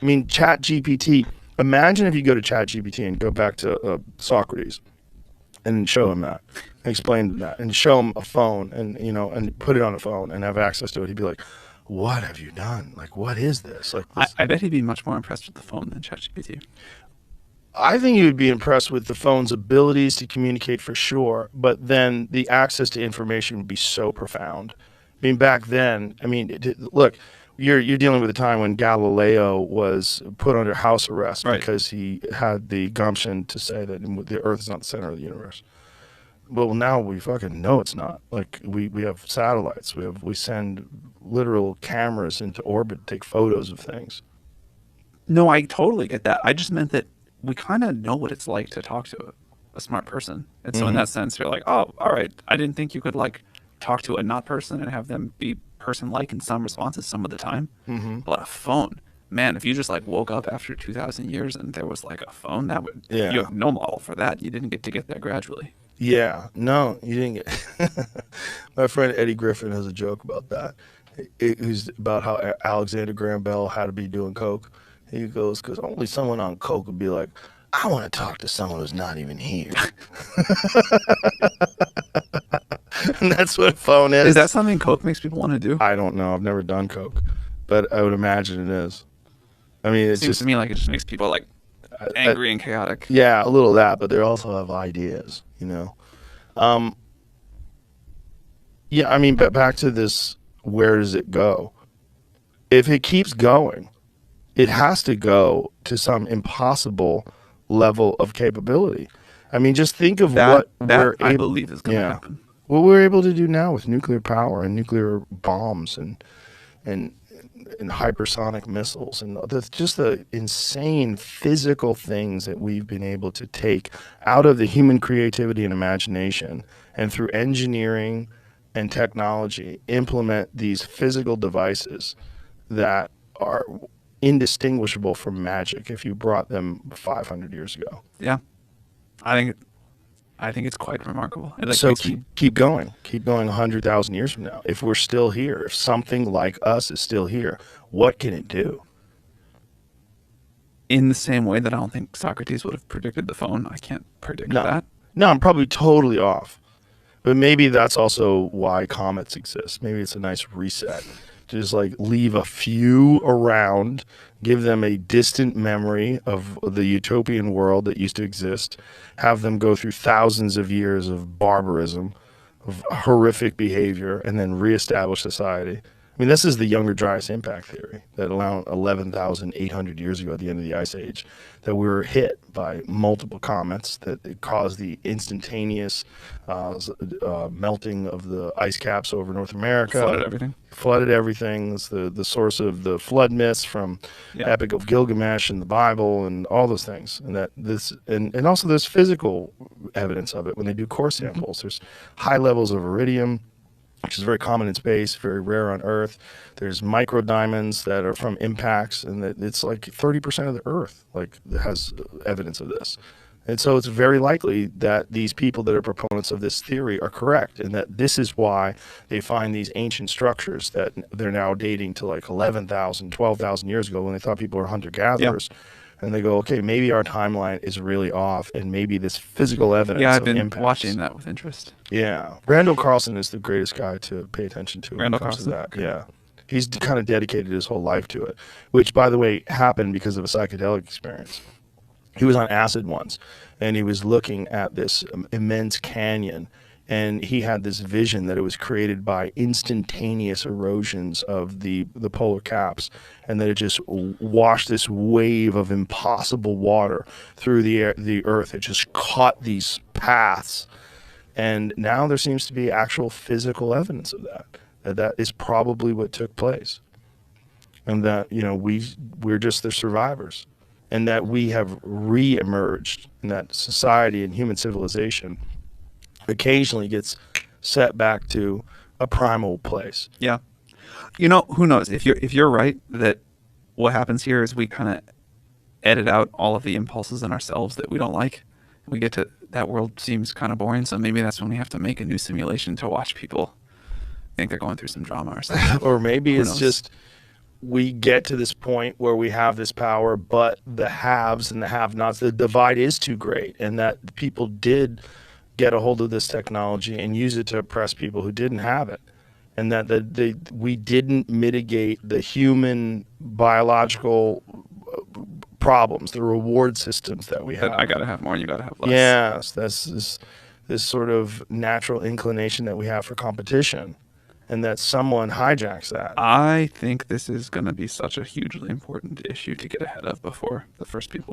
I mean, ChatGPT. Imagine if you go to ChatGPT and go back to Socrates and show him that, explain that, and show him a phone, and and put it on a phone and have access to it. He'd be like, "What have you done? Like, what is this? Like this?" I bet he'd be much more impressed with the phone than ChatGPT. I think you would be impressed with the phone's abilities to communicate for sure, but then the access to information would be so profound. I mean, back then, look, you're dealing with a time when Galileo was put under house arrest Right. because he had the gumption to say that the Earth is not the center of the universe. Well, now we fucking know it's not. Like we have satellites. We send literal cameras into orbit to take photos of things. No, I totally get that. I just meant that we kind of know what it's like to talk to a smart person. And so in Hmm. that sense, you're like, oh, all right. I didn't think you could like talk to a not person and have them be person-like in some responses some of the time. Hmm. But a phone, man, if you just like woke up after 2,000 years and there was like a phone, that would, you Yeah. have no model for that. You didn't get to get there gradually. Yeah, no, you didn't get. My friend Eddie Griffin has a joke about that. It was about how Alexander Graham Bell had to be doing coke. He goes, because only someone on coke would be like, I want to talk to someone who's not even here. And that's what a phone Is that is. something Coke makes people want to do? I don't know. I've never done coke, but I would imagine it is. I mean, it's Seems to just, me like it just makes people like angry and chaotic. yeah, a little of that, but they also have ideas. Um, yeah, I mean, but back to this, where does it go? If it keeps going, it has to go to some impossible level of capability. I mean, just think of That what that we're I able, believe is going to yeah, happen. what we're able to do now with nuclear power and nuclear bombs and and hypersonic missiles and just the insane physical things that we've been able to take out of the human creativity and imagination, and through engineering and technology implement these physical devices that are indistinguishable from magic if you brought them 500 years ago. Yeah, I think I think it's quite remarkable. It like So makes keep me keep going, keep going. 100,000 years from now, if we're still here, if something like us is still here, what can it do? in the same way that I don't think Socrates would have predicted the phone. I can't predict No, that. no, I'm probably totally off. But maybe that's also why comets exist. Maybe it's a nice reset to just like leave a few around, give them a distant memory of the utopian world that used to exist, have them go through thousands of years of barbarism, of horrific behavior, and then reestablish society. I mean, this is the Younger Dryas impact theory that around 11,800 years ago at the end of the Ice Age, that we were hit by multiple comets that it caused the instantaneous melting of the ice caps over North America, Flooded everything. flooded everything. It's the source of the flood myths from Yeah. Epic of Gilgamesh and the Bible and all those things. And that this and also there's physical evidence of it when they do core Mm-hmm. samples. There's high levels of iridium, which is very common in space, very rare on Earth. There's micro diamonds that are from impacts, and that it's like 30% of the Earth like has evidence of this. And so it's very likely that these people that are proponents of this theory are correct, and that this is why they find these ancient structures that they're now dating to like 11,000, 12,000 years ago when they thought people were hunter Yeah. gatherers. And they go, okay, maybe our timeline is really off, and maybe this physical Yeah, evidence I've of been impacts. watching that with interest. Yeah, Randall Carlson is the greatest guy to pay attention to when it Randall comes to Carlson. that. Okay. Yeah, he's kind of dedicated his whole life to it, which, by the way, happened because of a psychedelic experience. He was on acid once, and he was looking at this immense canyon, and he had this vision that it was created by instantaneous erosions of the polar caps, and that it just washed this wave of impossible water through the earth. It just caught these paths, and now there seems to be actual physical evidence of that. That is probably what took place, and that we're just the survivors, and that we have re-emerged, and that society and human civilization occasionally gets set back to a primal place. Yeah. You know, who knows? If you're right that what happens here is we kind of edit out all of the impulses in ourselves that we don't like. We get to that world seems kind of boring, so maybe that's when we have to make a new simulation to watch people think they're going through some drama or something. Or maybe Who it's knows? just we get to this point where we have this power, but the haves and the have-nots, the divide is too great, and that people did get a hold of this technology and use it to oppress people who didn't have it, and that we didn't mitigate the human biological problems, the reward systems that we have. I gotta have more, and you gotta have less. Yes, that's this sort of natural inclination that we have for competition, and that someone hijacks that. I think this is going to be such a hugely important issue to get ahead of before the first people